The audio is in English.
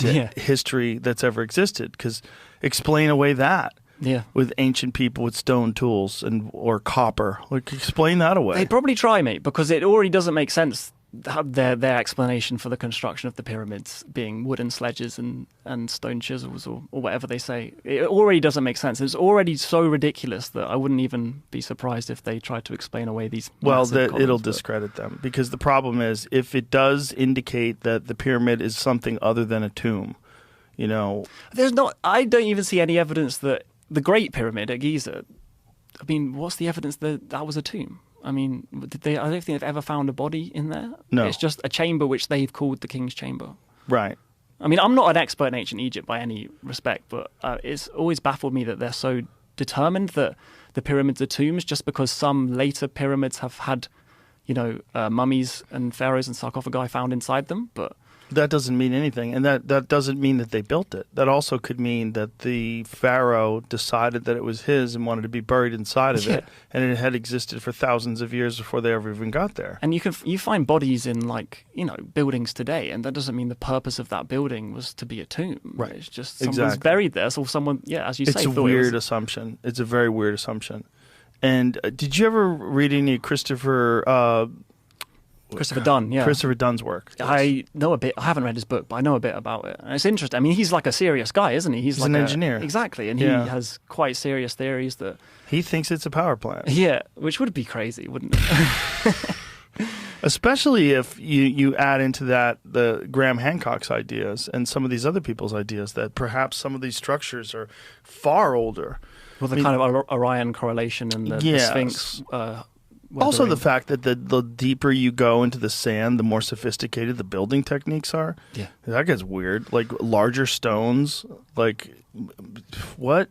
into history that's ever existed. Because explain away that. Yeah. With ancient people with stone tools or copper. Like, explain that away. They'd probably try, mate, because it already doesn't make sense, their explanation for the construction of the pyramids being wooden sledges and stone chisels or whatever they say. It already doesn't make sense. It's already so ridiculous that I wouldn't even be surprised if they tried to explain away these it'll discredit them. Because the problem is, if it does indicate that the pyramid is something other than a tomb, you know... I don't even see any evidence that the Great Pyramid at Giza, I mean, what's the evidence that was a tomb? I mean, I don't think they've ever found a body in there. No. It's just a chamber which they've called the King's Chamber. Right. I mean, I'm not an expert in ancient Egypt by any respect, but it's always baffled me that they're so determined that the pyramids are tombs just because some later pyramids have had, mummies and pharaohs and sarcophagi found inside them, but... That doesn't mean anything, and that doesn't mean that they built it. That also could mean that the pharaoh decided that it was his and wanted to be buried inside of it, and it had existed for thousands of years before they ever even got there. And you find bodies in buildings today, and that doesn't mean the purpose of that building was to be a tomb. Right. It's just someone's buried there, so someone, as you say, it's a weird assumption. It's a very weird assumption. And did you ever read any Christopher Dunn, yeah. Christopher Dunn's work. I know a bit. I haven't read his book, but I know a bit about it. And it's interesting. I mean, he's like a serious guy, isn't he? He's like an engineer. Exactly. And he has quite serious theories that... He thinks it's a power plant. Yeah, which would be crazy, wouldn't it? Especially if you add into that the Graham Hancock's ideas and some of these other people's ideas that perhaps some of these structures are far older. Well, the kind of Orion correlation and the Sphinx... Also, the fact that the deeper you go into the sand, the more sophisticated the building techniques are. Yeah. That gets weird. Like larger stones, like what?